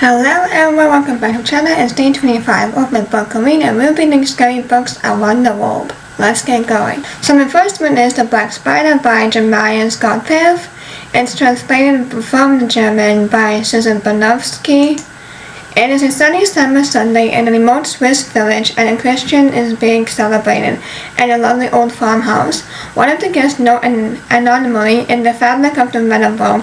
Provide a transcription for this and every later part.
Hello everyone, welcome back to the channel. It's day 25 of my book O WEEN, and we'll be reading scary books around the world. Let's get going. So my first one is The Black Spider by Jeremiah Scott Piff. It's translated from the German by Susan Bonowski. It is a sunny summer Sunday in a remote Swiss village, and a Christian is being celebrated at a lovely old farmhouse. One of the guests notes an anomaly in the fabric of the venerable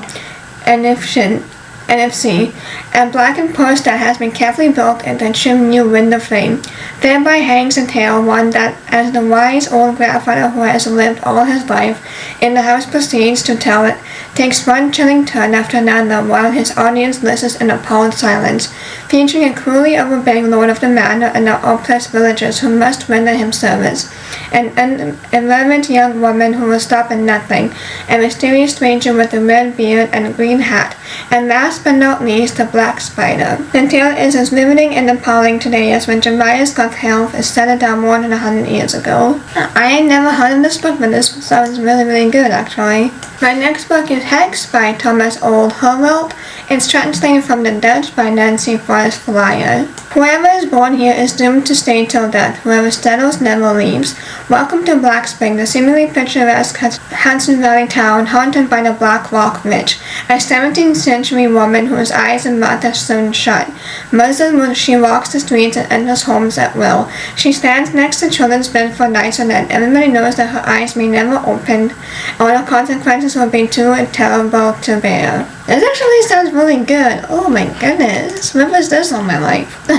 NFC, a blackened post that has been carefully built into a trim new window frame. Thereby hangs a tale, one that, as the wise old grandfather who has lived all his life in the house proceeds to tell it, takes one chilling turn after another while his audience listens in appalled silence, featuring a cruelly overbearing lord of the manor and the oppressed villagers who must render him service, an irreverent young woman who will stop at nothing, a mysterious stranger with a red beard and a green hat, and last but not least, the Black Spider. The tale is as riveting and appalling today as when Jeremiah Scott Piff is set down more than 100 years ago. I ain't never heard of this book, but this sounds really good actually. My next book is Hex by Thomas Old Hurwelt. It's translated from the Dutch by Nancy Forrest Flyer. Whoever is born here is doomed to stay till death. Whoever settles never leaves. Welcome to Black Spring, the seemingly picturesque Hudson Valley town haunted by the Black Rock Witch, a 17th century woman whose eyes and mouth are sewn shut. Muzzled, she walks the streets and enters homes at will. She stands next to children's beds for nights so that everybody knows that her eyes may never open, or the consequences will be too terrible to bear. This actually sounds really good. Oh my goodness. When was this on my life?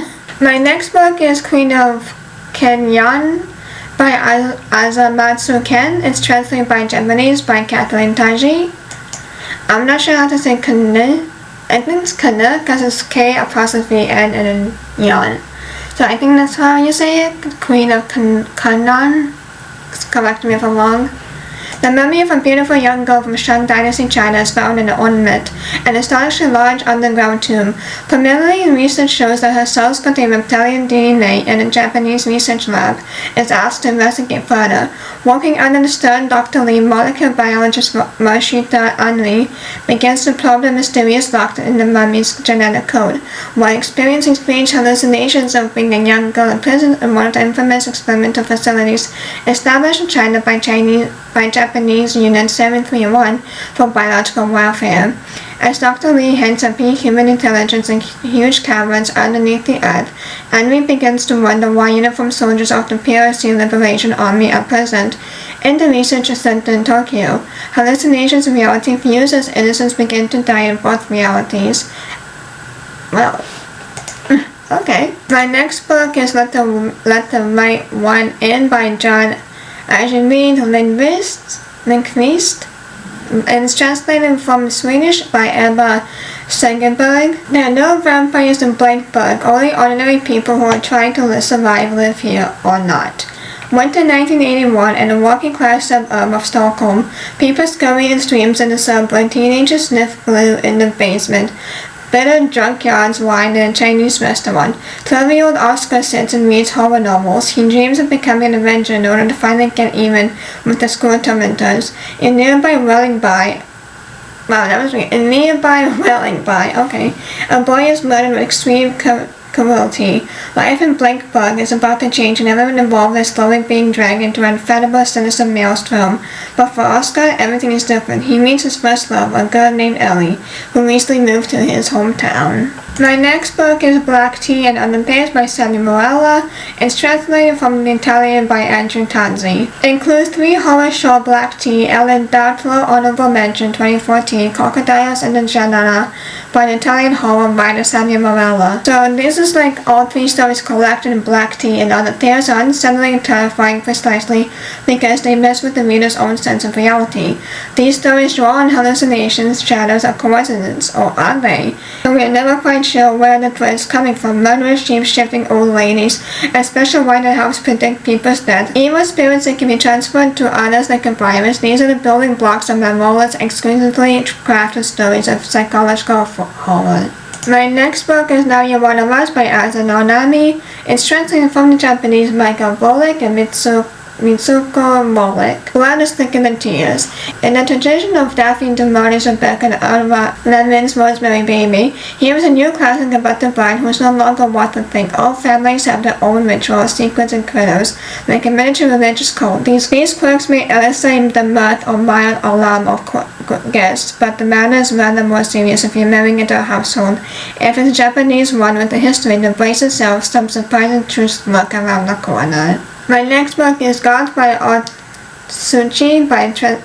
My next book is Queen of Kenyan by Azamatsu Ken. It's translated by Japanese by Kathleen Taji. I'm not sure how to say Kane. I think it's Kane because it's K apostrophe N and then Yan. So I think that's how you say it. Queen of Canaan. Correct me if I'm wrong. The mummy of a beautiful young girl from Shang Dynasty China is found in an ornament, an astonishingly large underground tomb. Preliminary research shows that her cells contain reptilian DNA, and a Japanese research lab is asked to investigate further. Working under the stern Dr. Lee, molecular biologist Marshita Anli begins to probe the mysterious lock in the mummy's genetic code, while experiencing strange hallucinations of being a young girl imprisoned in one of the infamous experimental facilities established in China by Japanese Unit 731 for biological welfare. As Dr. Lee hints at human intelligence in huge caverns underneath the earth, Anri begins to wonder why uniformed soldiers of the PRC Liberation Army are present in the research center in Tokyo. Hallucinations and reality fuse as innocents begin to die in both realities. Well, okay. My next book is Let the Right One In by John Ajvide Lindqvist, and it's translated from Swedish by Ebba Segerberg. There are no vampires in Blakeburg, only ordinary people who are trying to survive live here or not. Winter 1981, in a working-class suburb of Stockholm, people scurry in streams in the subway, teenagers sniff glue in the basement, bitter junkyards wine in a Chinese restaurant. 12-year-old Oscar sits and reads horror novels. He dreams of becoming an Avenger in order to finally get even with the school tormentors. In nearby Wellingby, okay, a boy is murdered with extreme cruelty. Life in Blakeburg is about to change, and everyone involved is slowly being dragged into an incredible, sinister maelstrom. But for Oscar, everything is different. He meets his first love, a girl named Ellie, who recently moved to his hometown. My next book is Black Tea and Other Things by Sammy Morella. It's translated from the Italian by Andrew Tanzi. It includes 3 horror show Black Tea, Ellen Doubtful Honorable Mention 2014, Crocodiles and the Janana by an Italian horror writer Sammy Morella. So this is like all 3 stories collected in Black Tea and Other Tales are unsettling and terrifying precisely because they mess with the reader's own sense of reality. These stories draw on hallucinations, shadows, or coincidence, or are they? And we are never quite sure where the threat is coming from. Murderous, shape-shifting old ladies, a special wine that helps predict people's death, evil spirits that can be transferred to others like a virus. These are the building blocks of Marola's exquisitely crafted stories of psychological horror. My next book is Now You're One of Us by Asa Naonami. It's translated from the Japanese by Michael Volek and Mitsuko Moloch. Blood is thicker than tears. In the tradition of Daphne du Maurier's Rebecca and Alva Levin's Rosemary Baby, here is a new classic about the bride who is no longer what to think. All families have their own rituals, secrets, and credos, like a miniature religious cult. These quirks may illustrate the mirth or mild alarm of guests, but the matter is rather more serious if you're marrying into a household. If it's a Japanese one with a history that braces itself, some surprising truths lurk around the corner. My next book is Gods by Otsuchi,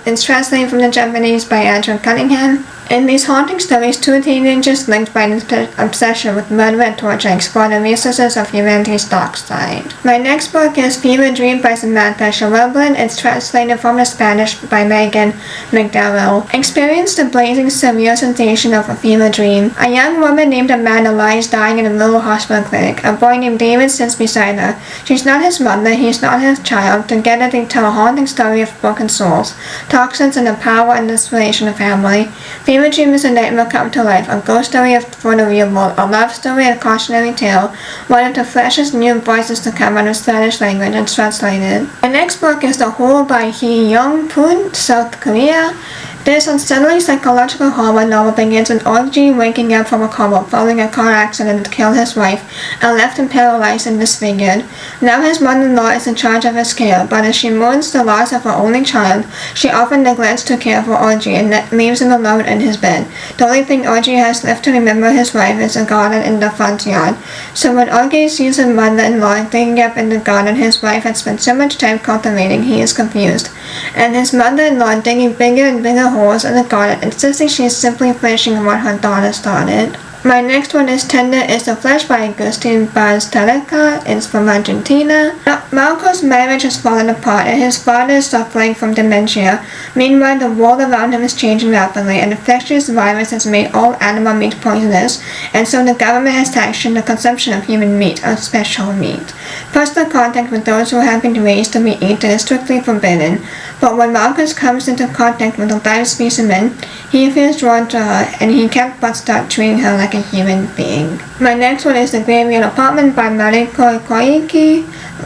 it's translated from the Japanese by Andrew Cunningham. In these haunting stories, two teenagers linked by an obsession with murder and torture explore the recesses of humanity's dark side. My next book is Fever Dream by Samantha Schweblin. It's translated from the Spanish by Megan McDowell. Experience the blazing, surreal sensation of a fever dream. A young woman named Amanda lies dying in a little hospital clinic. A boy named David sits beside her. She's not his mother, he's not his child. Together they tell a haunting story of broken souls, toxins, and the power and desperation of family. Fever Dream is a nightmare come to life, a ghost story for the real world, a love story and a cautionary tale, one of the freshest new voices to come out of Spanish language and translated. My next book is The Hole by Hee Young-poon, South Korea. This unsettling psychological horror novel begins with Orji waking up from a coma following a car accident that killed his wife and left him paralyzed and disfigured. Now his mother-in-law is in charge of his care, but as she mourns the loss of her only child, she often neglects to care for Orji and leaves him alone in his bed. The only thing Orji has left to remember his wife is a garden in the front yard. So when Orji sees his mother-in-law digging up in the garden his wife had spent so much time cultivating, he is confused. And his mother-in-law digging bigger and bigger holes in the garden, insisting she is simply finishing what her daughter started. My next one is Tender is the Flesh by Agustin Bazterrica. It's from Argentina. Marco's marriage has fallen apart and his father is suffering from dementia. Meanwhile, the world around him is changing rapidly. An infectious virus has made all animal meat poisonous, and so the government has sanctioned the consumption of human meat, or special meat. Personal contact with those who have been raised to be eaten is strictly forbidden, but when Marcus comes into contact with a live specimen, he feels drawn to her, and he can't but start treating her like a human being. My next one is The Graveyard Apartment by Mariko Koike.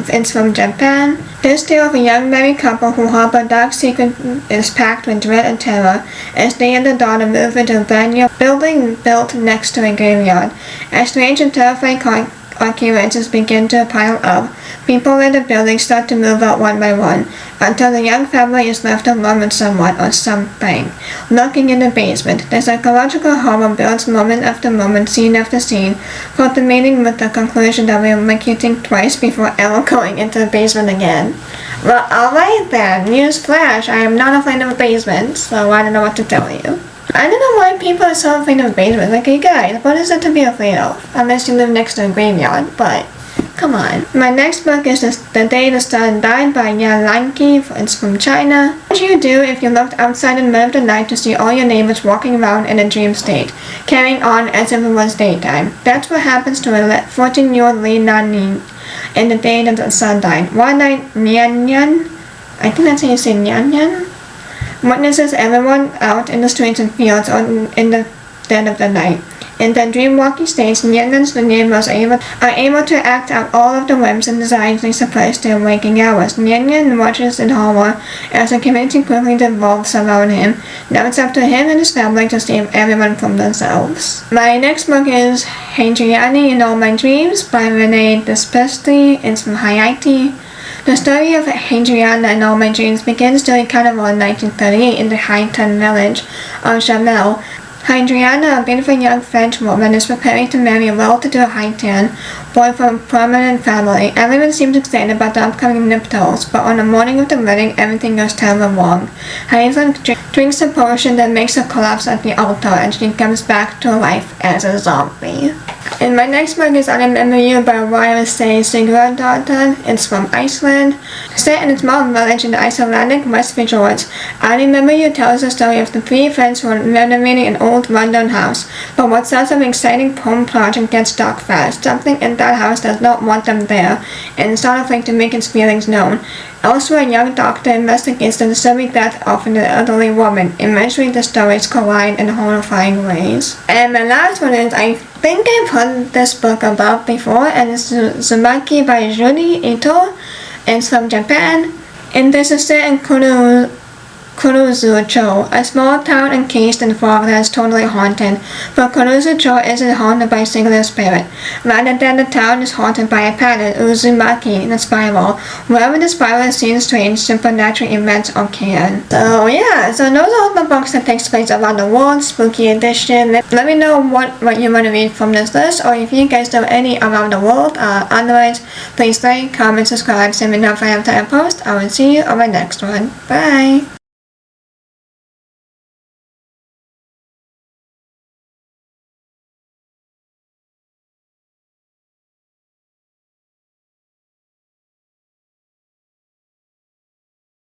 It's from Japan. This tale of a young married couple who harbor a dark secret is packed with dread and terror as they and their daughter move into a brand new building built next to a graveyard. As strange and terrifying occurrences begin to pile up, people in the building start to move out one by one, until the young family is left alone with someone or something lurking in the basement. The psychological horror builds moment after moment, scene after scene, culminating with the conclusion that we will make you think twice before ever going into the basement again. Well, alright then, newsflash, I am not afraid of a basement, so I don't know what to tell you. I don't know why people are so afraid of basements. Like, hey guys, what is there to be afraid of? Unless you live next to a graveyard, but come on. My next book is The Day the Sun Died by Yan Lanki. It's from China. What would you do if you looked outside in the middle of the night to see all your neighbors walking around in a dream state, carrying on as if it was daytime? That's what happens to a 14-year-old Li Nanning in The Day that the Sun Died. One night, Nian Yan, I think that's how you say Nian Yan, witnesses everyone out in the streets and fields in the dead of the night. In the dream-walking states, Nianyan's neighbors are able to act out all of the whims and desires they suppress during waking hours. Nianyan watches in horror as the community quickly devolves around him. Now it's up to him and his family to save everyone from themselves. My next book is Hadriani in All My Dreams by Renee Despesti. It's from Haiti. The story of Hadriana in All My Dreams begins during Carnival in 1938 in the Haitian village of Jamel. Hadriana, a beautiful young French woman, is preparing to marry a well-to-do Haitian boy from a prominent family. Everyone seems excited about the upcoming nuptials, but on the morning of the wedding, everything goes terribly wrong. Haitian drinks a potion that makes her collapse at the altar, and she comes back to life as a zombie. And my next book is I Remember You by Royal Say Sigurðardóttir. It's from Iceland. Set in a small village in the Icelandic West Fjords, I Remember You tells the story of the three friends who are renovating an old rundown house. But what starts an exciting home project gets dark fast. Something in that house does not want them there, and it's not afraid to make its feelings known. Elsewhere, a young doctor investigates the disturbing death of an elderly woman. Eventually, the stories collide in horrifying ways. And my last one is, I think I've heard this book about before, and it's Zumaki by Judy Ito. It's from Japan. And this is set in Kuruzu-cho, a small town encased in fog that is totally haunted, but Kuruzu-cho isn't haunted by a singular spirit. Rather than the town is haunted by a pattern, Uzumaki, the spiral. Wherever the spiral is seen, strange supernatural events occur. So yeah, so those are all the books that takes place around the world, spooky edition. Let me know what you want to read from this list, or if you guys know any around the world. Otherwise, please like, comment, subscribe, send me know if I have time to post. I will see you on my next one. Bye!